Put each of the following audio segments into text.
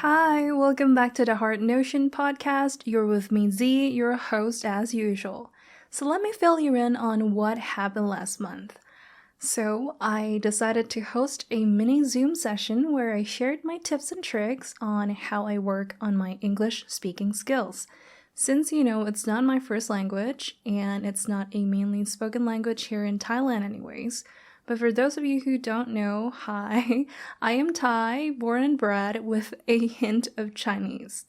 Hi, welcome back to the Heart Notion podcast. You're with me, Z, your host as usual. So let me fill you in on what happened last month. So I decided to host a mini Zoom session where I shared my tips and tricks on how I work on my English speaking skills. Since, it's not my first language and it's not a mainly spoken language here in Thailand anyways. But for those of you who don't know, hi, I am Thai, born and bred with a hint of Chinese.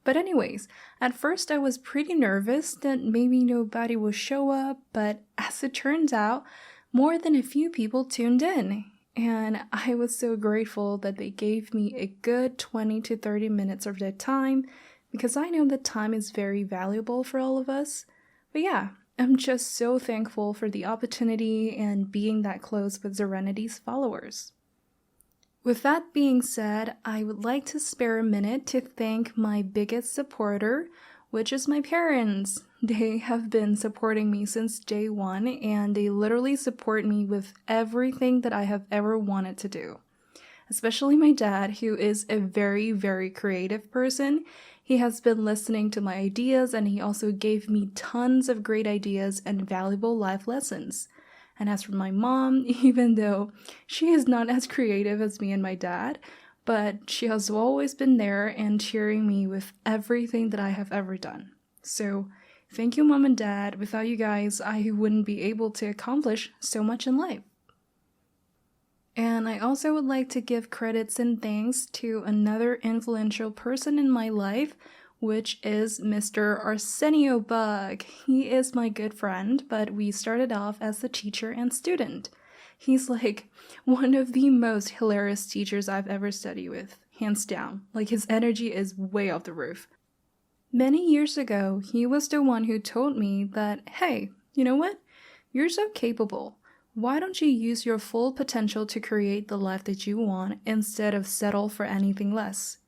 But anyways, at first I was pretty nervous that maybe nobody will show up, but as it turns out, more than a few people tuned in. And I was so grateful that they gave me a good 20 to 30 minutes of their time, because I know that time is very valuable for all of us. But yeah, I'm just so thankful for the opportunity and being that close with Serenity's followers. With that being said, I would like to spare a minute to thank my biggest supporter, which is my parents. They have been supporting me since day one, and they literally support me with everything that I have ever wanted to do. Especially my dad, who is a very, very creative person. He has been listening to my ideas, and he also gave me tons of great ideas and valuable life lessons. And as for my mom, even though she is not as creative as me and my dad, but she has always been there and cheering me with everything that I have ever done. So thank you, Mom and Dad. Without you guys, I wouldn't be able to accomplish so much in life. And I also would like to give credits and thanks to another influential person in my life, which is Mr. Arsenio Bug. He is my good friend, but we started off as a teacher and student. He's like one of the most hilarious teachers I've ever studied with, hands down. Like, his energy is way off the roof. Many years ago, he was the one who told me that, hey, you know what? You're so capable. Why don't you use your full potential to create the life that you want instead of settle for anything less?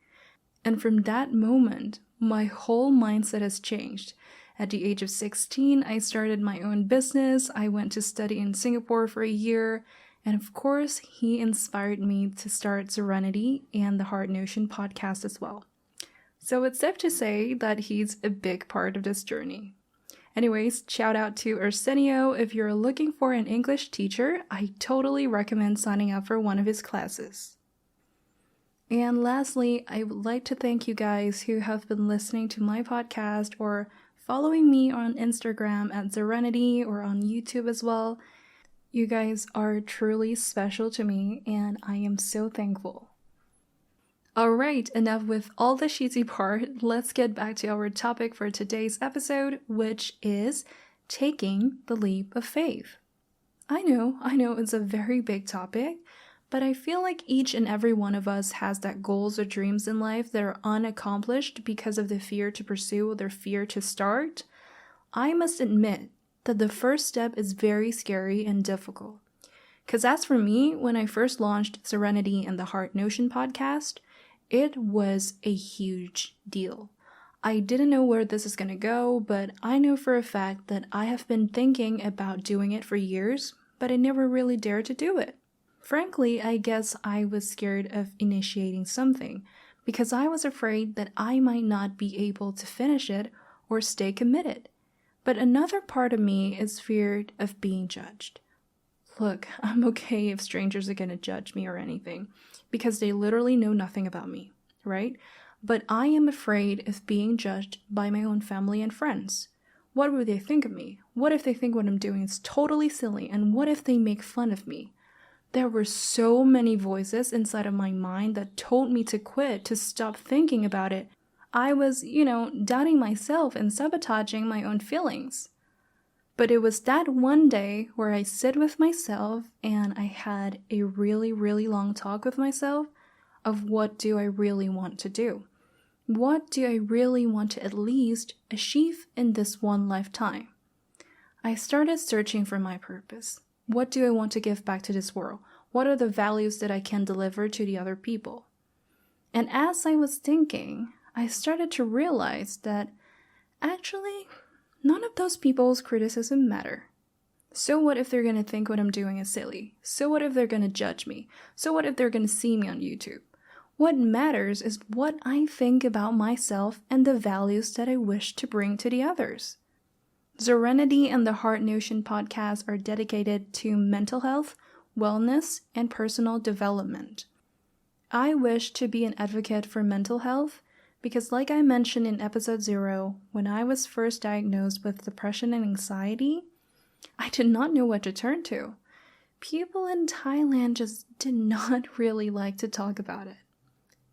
And from that moment, my whole mindset has changed. At the age of 16, I started my own business. I went to study in Singapore for a year. And of course, he inspired me to start Serenity and the Heart Notion podcast as well. So it's safe to say that he's a big part of this journey. Anyways, shout out to Arsenio. If you're looking for an English teacher, I totally recommend signing up for one of his classes. And lastly, I would like to thank you guys who have been listening to my podcast or following me on Instagram at Serenity or on YouTube as well. You guys are truly special to me, and I am so thankful. Alright, enough with all the cheesy part. Let's get back to our topic for today's episode, which is taking the leap of faith. I know it's a very big topic, but I feel like each and every one of us has that goals or dreams in life that are unaccomplished because of the fear to pursue or their fear to start. I must admit that the first step is very scary and difficult. Because as for me, when I first launched Serenity and the Heart Notion podcast, it was a huge deal. I didn't know where this is going to go, but I know for a fact that I have been thinking about doing it for years, but I never really dared to do it. Frankly, I guess I was scared of initiating something because I was afraid that I might not be able to finish it or stay committed. But another part of me is feared of being judged. Look, I'm okay if strangers are going to judge me or anything, because they literally know nothing about me, right? But I am afraid of being judged by my own family and friends. What would they think of me? What if they think what I'm doing is totally silly? And what if they make fun of me? There were so many voices inside of my mind that told me to quit, to stop thinking about it. I was, doubting myself and sabotaging my own feelings. But it was that one day where I sit with myself and I had a really, really long talk with myself of what do I really want to do? What do I really want to at least achieve in this one lifetime? I started searching for my purpose. What do I want to give back to this world? What are the values that I can deliver to the other people? And as I was thinking, I started to realize that actually, none of those people's criticism matter. So what if they're going to think what I'm doing is silly? So what if they're going to judge me? So what if they're going to see me on YouTube? What matters is what I think about myself and the values that I wish to bring to the others. Serenity and the Heart Notion podcast are dedicated to mental health, wellness, and personal development. I wish to be an advocate for mental health because, like I mentioned in episode 0, when I was first diagnosed with depression and anxiety, I did not know what to turn to. People in Thailand just did not really like to talk about it.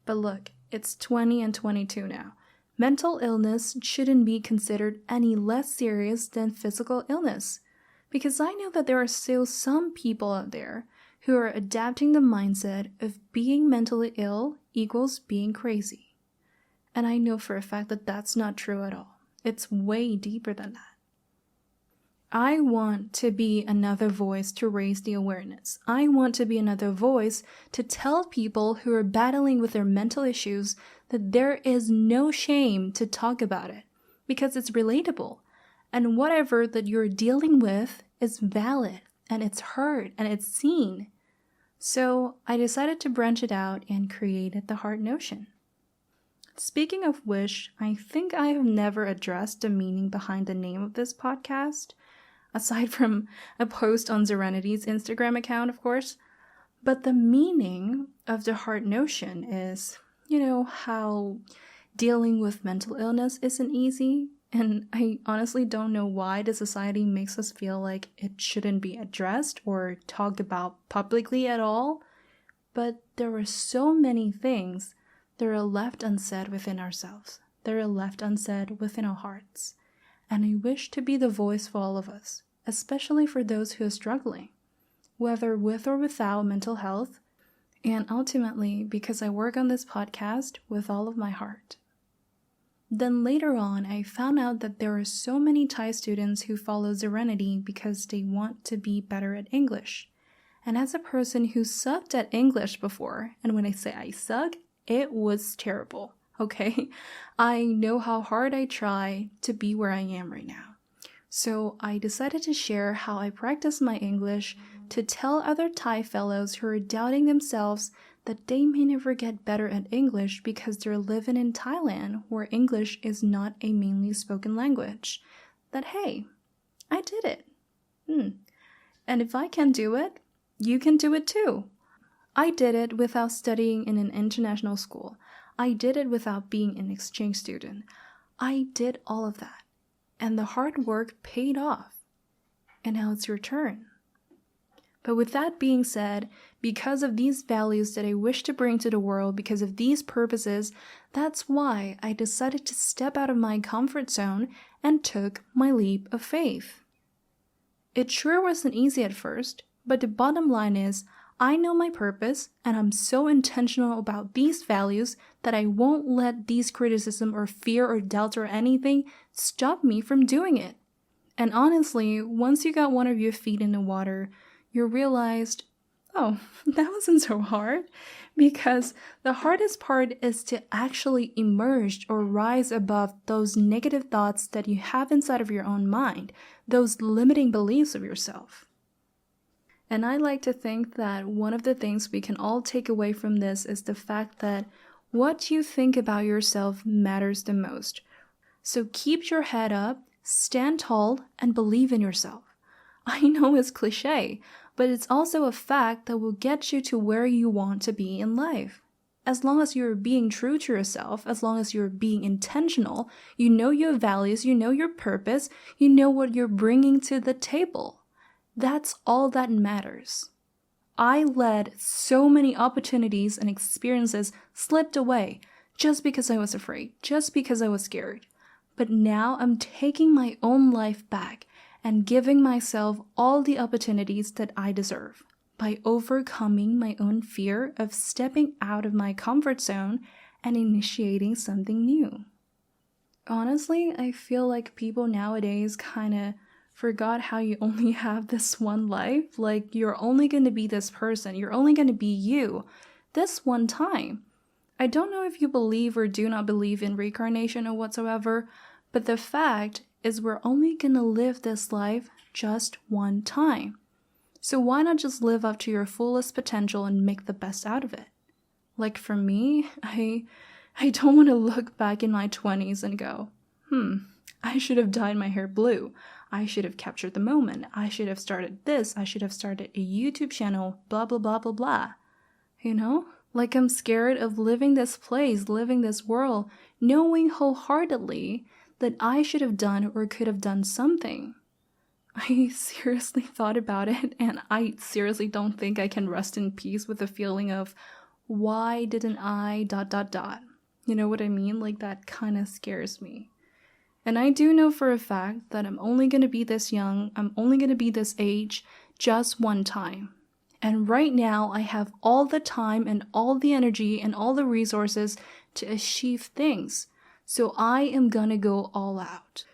But look, it's 20 and 22 now. Mental illness shouldn't be considered any less serious than physical illness, because I know that there are still some people out there who are adapting the mindset of being mentally ill equals being crazy. And I know for a fact that that's not true at all. It's way deeper than that. I want to be another voice to raise the awareness. I want to be another voice to tell people who are battling with their mental issues that there is no shame to talk about it because it's relatable. And whatever that you're dealing with is valid and it's heard and it's seen. So I decided to branch it out and created the Heart Notion. Speaking of which, I think I have never addressed the meaning behind the name of this podcast, aside from a post on Serenity's Instagram account, of course. But the meaning of the Heart Notion is, how dealing with mental illness isn't easy. And I honestly don't know why the society makes us feel like it shouldn't be addressed or talked about publicly at all. But there are so many things that are left unsaid within ourselves. That are left unsaid within our hearts. And I wish to be the voice for all of us, especially for those who are struggling, whether with or without mental health, and ultimately because I work on this podcast with all of my heart. Then later on, I found out that there are so many Thai students who follow Serenity because they want to be better at English. And as a person who sucked at English before, and when I say I suck, it was terrible, okay? I know how hard I try to be where I am right now. So I decided to share how I practice my English to tell other Thai fellows who are doubting themselves that they may never get better at English because they're living in Thailand where English is not a mainly spoken language. That, hey, I did it. And if I can do it, you can do it too. I did it without studying in an international school. I did it without being an exchange student. I did all of that. And the hard work paid off. And now it's your turn. But with that being said, because of these values that I wish to bring to the world, because of these purposes, that's why I decided to step out of my comfort zone and took my leap of faith. It sure wasn't easy at first, but the bottom line is, I know my purpose, and I'm so intentional about these values that I won't let these criticism or fear or doubt or anything stop me from doing it. And honestly, once you got one of your feet in the water, you realized, oh, that wasn't so hard. Because the hardest part is to actually emerge or rise above those negative thoughts that you have inside of your own mind, those limiting beliefs of yourself. And I like to think that one of the things we can all take away from this is the fact that what you think about yourself matters the most. So keep your head up, stand tall, and believe in yourself. I know it's cliche, but it's also a fact that will get you to where you want to be in life. As long as you're being true to yourself, as long as you're being intentional, you know your values, you know your purpose, you know what you're bringing to the table. That's all that matters. I let so many opportunities and experiences slip away just because I was afraid, just because I was scared. But now I'm taking my own life back and giving myself all the opportunities that I deserve by overcoming my own fear of stepping out of my comfort zone and initiating something new. Honestly, I feel like people nowadays kind of forgot how you only have this one life. Like, you're only going to be this person. You're only going to be you this one time. I don't know if you believe or do not believe in reincarnation or whatsoever, but the fact is we're only going to live this life just one time. So why not just live up to your fullest potential and make the best out of it? Like for me, I don't want to look back in my 20s and go, I should have dyed my hair blue. I should have captured the moment. I should have started this. I should have started a YouTube channel, blah, blah, blah, blah, blah. You know? Like I'm scared of living this place, living this world, knowing wholeheartedly that I should have done or could have done something. I seriously thought about it, and I seriously don't think I can rest in peace with the feeling of, why didn't I ... You know what I mean? Like that kind of scares me. And I do know for a fact that I'm only going to be this young, I'm only going to be this age just one time. And right now I have all the time and all the energy and all the resources to achieve things. So I am going to go all out.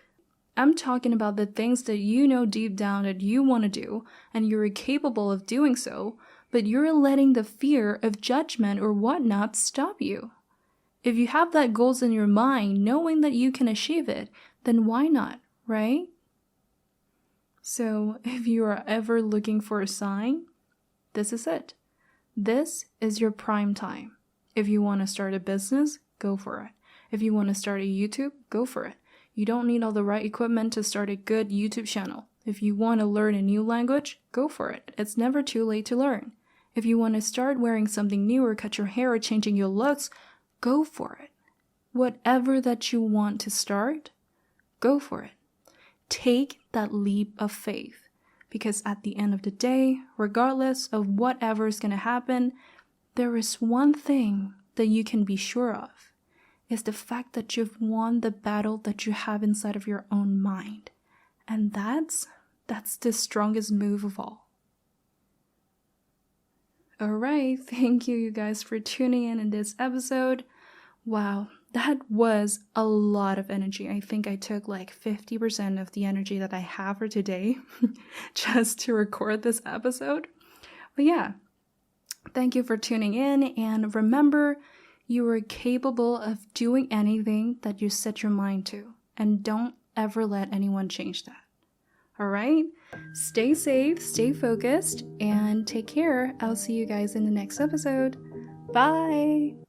I'm talking about the things that you know deep down that you want to do, and you're capable of doing so, but you're letting the fear of judgment or whatnot stop you. If you have that goals in your mind, knowing that you can achieve it, then why not, right? So if you are ever looking for a sign, this is it. This is your prime time. If you want to start a business, go for it. If you want to start a YouTube, go for it. You don't need all the right equipment to start a good YouTube channel. If you want to learn a new language, go for it. It's never too late to learn. If you want to start wearing something new or cut your hair or changing your looks, go for it. Whatever that you want to start, go for it. Take that leap of faith, because at the end of the day, regardless of whatever is going to happen, there is one thing that you can be sure of, is the fact that you've won the battle that you have inside of your own mind. And that's the strongest move of all. Alright, thank you guys for tuning in this episode. Wow, that was a lot of energy. I think I took like 50% of the energy that I have for today just to record this episode. But yeah, thank you for tuning in, and remember, you are capable of doing anything that you set your mind to, and don't ever let anyone change that. Alright, stay safe, stay focused, and take care. I'll see you guys in the next episode. Bye!